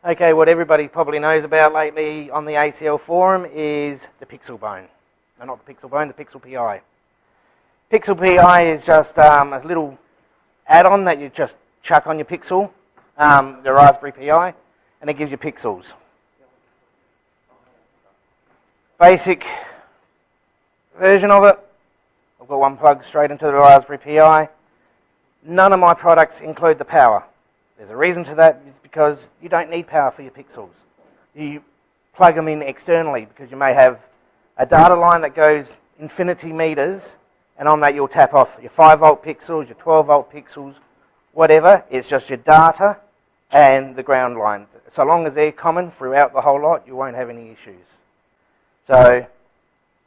Okay, what everybody probably knows about lately on the ACL forum is the pixel bone. No, not the pixel bone, the PixelPi. PixelPi is just a little add-on that you just chuck on your Pixel, the Raspberry Pi, and it gives you pixels. Basic version of it. I've got one plug straight into the Raspberry Pi. None of my products include the power. There's a reason to that, is because you don't need power for your pixels. You plug them in externally because you may have a data line that goes infinity meters, and on that you'll tap off your 5-volt pixels, your 12-volt pixels, whatever. It's just your data and the ground line. So long as they're common throughout the whole lot, you won't have any issues. So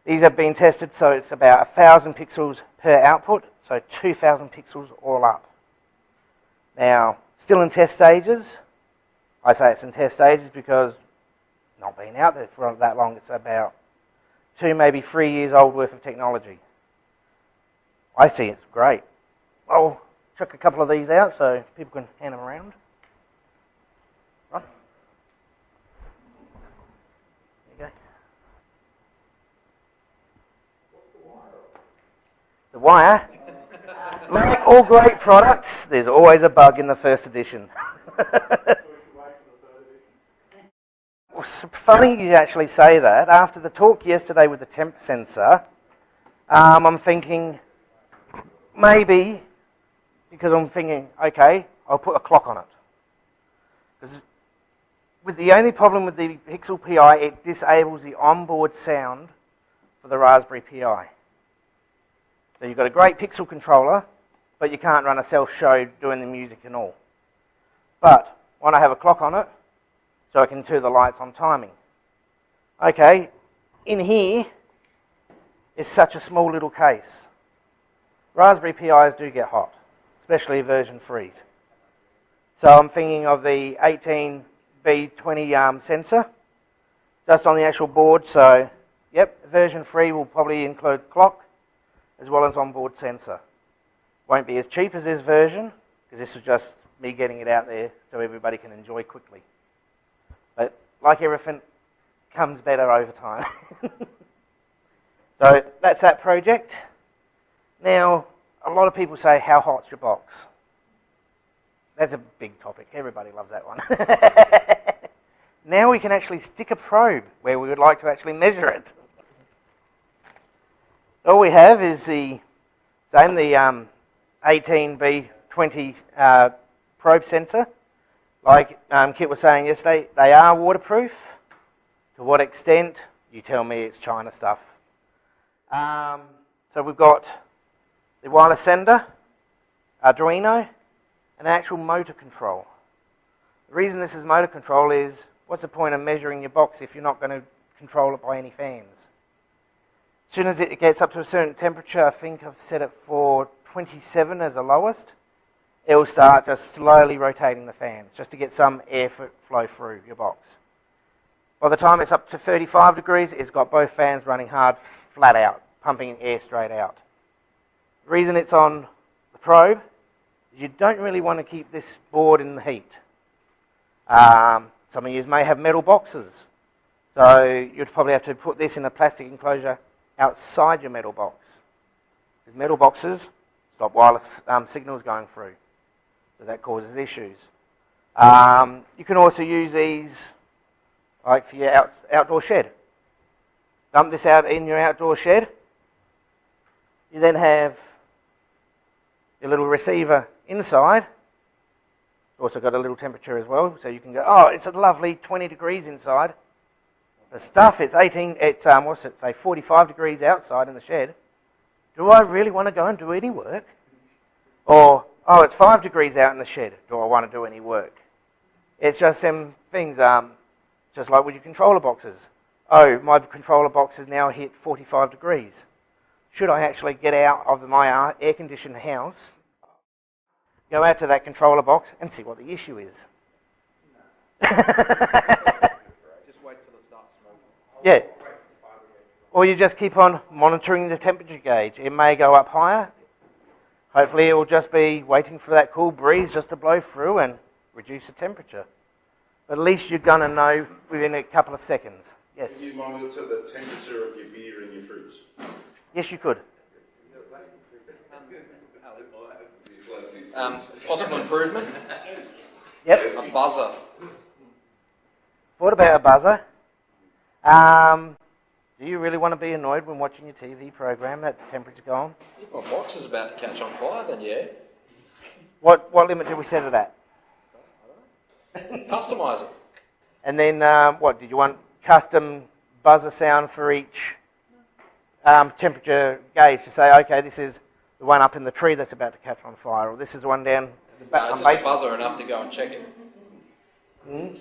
these have been tested, so it's about 1,000 pixels per output, so 2,000 pixels all up. Now, still in test stages. I say it's in test stages because not been out there for that long. It's about 2, maybe 3 years old worth of technology. I see it's great. I'll chuck a couple of these out so people can hand them around. Right. There you go. The wire. Like all great products, there's always a bug in the first edition. It's funny you actually say that. After the talk yesterday with the temp sensor, I'm thinking maybe, because I'm thinking, okay, I'll put a clock on it. Because with the only problem with the PixelPi, it disables the onboard sound for the Raspberry Pi. So you've got a great pixel controller, but you can't run a self-show doing the music and all. But when I have a clock on it, so I can turn the lights on timing. Okay, in here is such a small little case. Raspberry Pis do get hot, especially version 3s. So I'm thinking of the 18B20 sensor, just on the actual board. So, yep, version 3 will probably include clock as well as onboard sensor. Won't be as cheap as this version, because this was just me getting it out there so everybody can enjoy quickly. But like everything, comes better over time. So that's that project. Now, a lot of people say, how hot's your box? That's a big topic. Everybody loves that one. Now we can actually stick a probe where we would like to actually measure it. All we have is the same, the 18B20 probe sensor. Like Kit was saying yesterday, they are waterproof. To what extent? You tell me. It's China stuff. So we've got the wireless sender, Arduino, and an actual motor control. The reason this is motor control is, what's the point of measuring your box if you're not going to control it by any fans? As soon as it gets up to a certain temperature, I think I've set it for 27 as the lowest, it will start just slowly rotating the fans, just to get some air flow through your box. By the time it's up to 35 degrees, it's got both fans running hard, flat out, pumping air straight out. The reason it's on the probe is you don't really want to keep this board in the heat. Some of you may have metal boxes, so you'd probably have to put this in a plastic enclosure outside your metal box. Because metal boxes stop wireless signals going through, so that causes issues. You can also use these like for your outdoor shed. Dump this out in your outdoor shed. You then have your little receiver inside. It's also got a little temperature as well, so you can go, oh, it's a lovely 20 degrees inside. The stuff, it's 45 degrees outside in the shed. Do I really want to go and do any work? Or, oh, it's 5 degrees out in the shed. Do I want to do any work? It's just them things, just like with your controller boxes. Oh, my controller box has now hit 45 degrees. Should I actually get out of my air-conditioned house, go out to that controller box and see what the issue is? Just wait till it starts smoking. Yeah. Or you just keep on monitoring the temperature gauge. It may go up higher. Hopefully it will just be waiting for that cool breeze just to blow through and reduce the temperature. But at least you're going to know within a couple of seconds. Yes? Can you monitor the temperature of your beer in your fridge? Yes, you could. Possible improvement? Yep. A buzzer. Thought about a buzzer. Do you really want to be annoyed when watching your TV program that the temperature's gone? If my box is about to catch on fire, then yeah. What limit did we set it at? Customise it. And then what, did you want custom buzzer sound for each temperature gauge to say, okay, this is the one up in the tree that's about to catch on fire, or this is the one down the back on Just a base. buzzer enough to go and check it. Mm.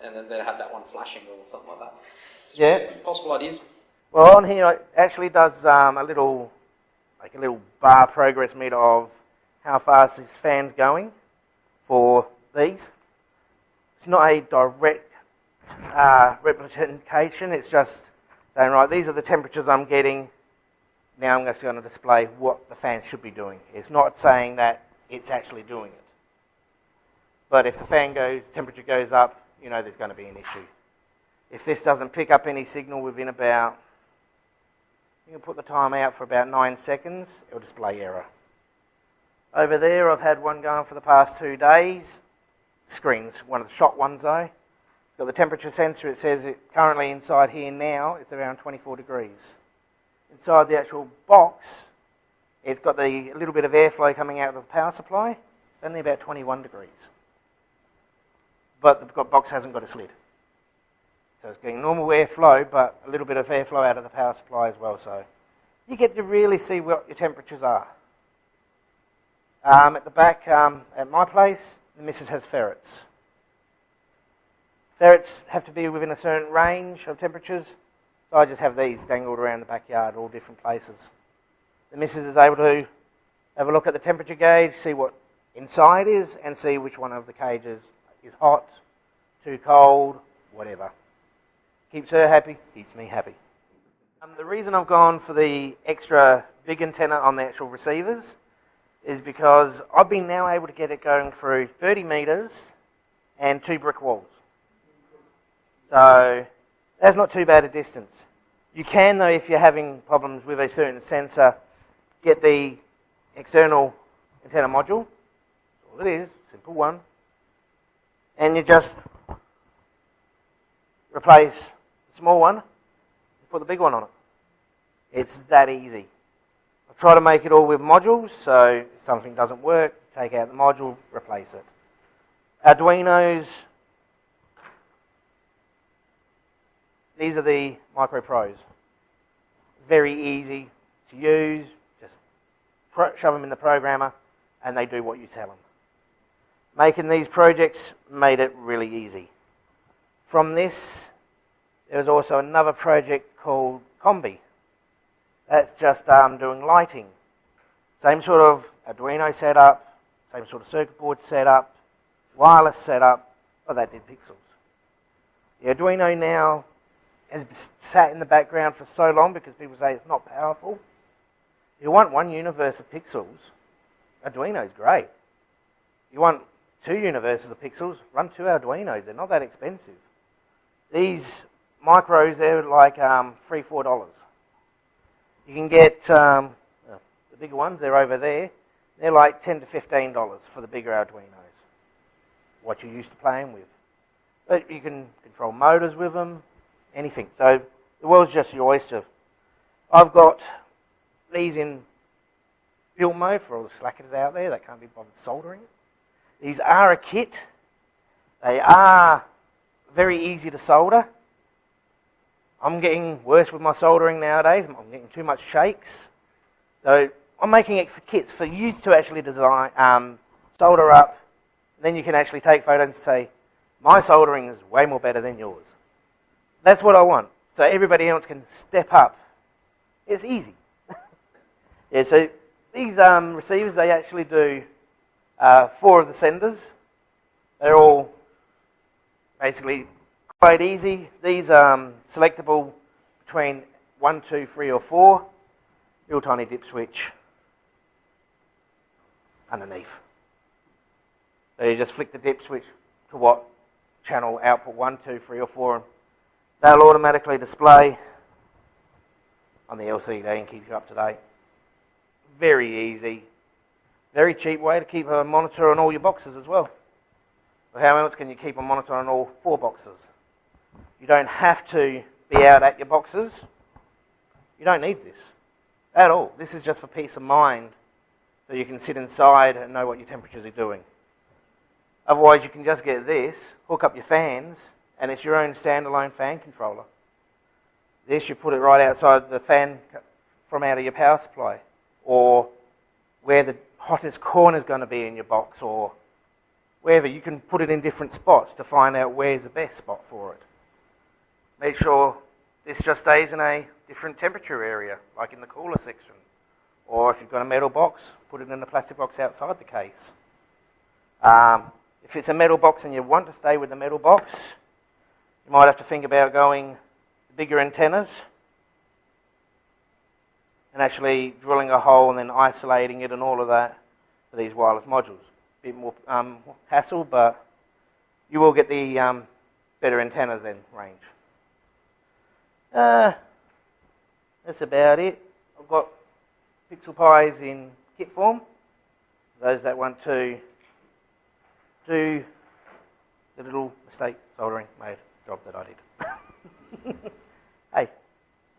And then have that one flashing or something like that. Just Yeah. Possible ideas. Well, on here it actually does a little bar progress meter of how fast this fan's going for these. It's not a direct replication, it's just saying, right, these are the temperatures I'm getting. Now I'm just going to display what the fan should be doing. It's not saying that it's actually doing it. But if the temperature goes up, you know there's going to be an issue. If this doesn't pick up any signal within about, you can put the timer out for about 9 seconds, it'll display error. Over there I've had one going for the past 2 days. Screen's one of the shot ones though. Got the temperature sensor, it says it currently inside here now, it's around 24 degrees. Inside the actual box, it's got a little bit of airflow coming out of the power supply. It's only about 21 degrees. But the box hasn't got a slid. So it's getting normal airflow, but a little bit of airflow out of the power supply as well. So you get to really see what your temperatures are. At the back, at my place, the missus has ferrets. Ferrets have to be within a certain range of temperatures. So I just have these dangled around the backyard, all different places. The missus is able to have a look at the temperature gauge, see what inside is, and see which one of the cages is hot, too cold, whatever. Keeps her happy, keeps me happy. The reason I've gone for the extra big antenna on the actual receivers is because I've been now able to get it going through 30 metres and 2 brick walls. So that's not too bad a distance. You can, though, if you're having problems with a certain sensor, get the external antenna module. That's all it is, simple one. And you just replace the small one and put the big one on it. It's that easy. I try to make it all with modules, so if something doesn't work, take out the module, replace it. Arduinos, these are the Micro Pros. Very easy to use, just shove them in the programmer and they do what you tell them. Making these projects made it really easy. From this, there was also another project called Combi. That's just doing lighting. Same sort of Arduino setup, same sort of circuit board setup, wireless setup, but that did pixels. The Arduino now has sat in the background for so long because people say it's not powerful. If you want one universe of pixels, Arduino's great. You want 2 universes of pixels, run 2 Arduinos. They're not that expensive. These micros, they're like $3, $4. You can get the bigger ones, they're over there. They're like $10 to $15 for the bigger Arduinos, what you're used to playing with. But you can control motors with them, anything. So the world's just your oyster. I've got these in build mode for all the slackers out there that can't be bothered soldering. These are a kit. They are very easy to solder. I'm getting worse with my soldering nowadays. I'm getting too much shakes. So I'm making it for kits, for you to actually design, solder up. Then you can actually take photos and say, my soldering is way more better than yours. That's what I want. So everybody else can step up. It's easy. Yeah, so these receivers, they actually do 4 of the senders. They're all basically quite easy. These are selectable between 1, 2, 3 or 4. Little tiny dip switch underneath. So you just flick the dip switch to what channel output 1, 2, 3 or 4, and they'll automatically display on the LCD and keep you up to date. Very easy, very cheap way to keep a monitor on all your boxes as well. But how else can you keep a monitor on all 4 boxes? You don't have to be out at your boxes. You don't need this at all. This is just for peace of mind, so you can sit inside and know what your temperatures are doing. Otherwise, you can just get this, hook up your fans, and it's your own standalone fan controller. This, you put it right outside the fan from out of your power supply, or where the hottest corner is going to be in your box, or wherever. You can put it in different spots to find out where's the best spot for it. Make sure this just stays in a different temperature area, like in the cooler section. Or if you've got a metal box, put it in a plastic box outside the case. If it's a metal box and you want to stay with the metal box, you might have to think about going bigger antennas and actually drilling a hole and then isolating it and all of that for these wireless modules. A bit more hassle, but you will get the better antennas in range. That's about it. I've got PixelPis in kit form. Those that want to do the little mistake soldering made job that I did. Hey,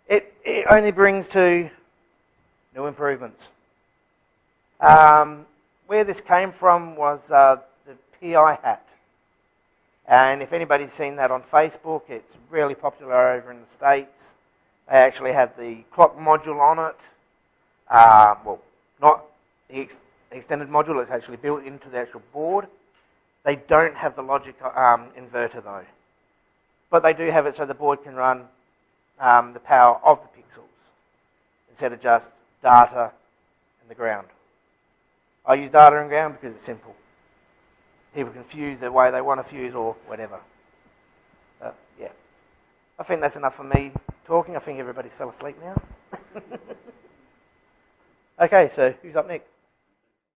it only brings to new improvements. Where this came from was the PI hat. And if anybody's seen that on Facebook, it's really popular over in the States. They actually have the clock module on it. Well, not the extended module, it's actually built into the actual board. They don't have the logic inverter though. But they do have it so the board can run the power of the pixels instead of just data and the ground. I use data and ground because it's simple. People can fuse the way they want to fuse or whatever. Yeah. I think that's enough for me talking. I think everybody's fell asleep now. Okay, so who's up next?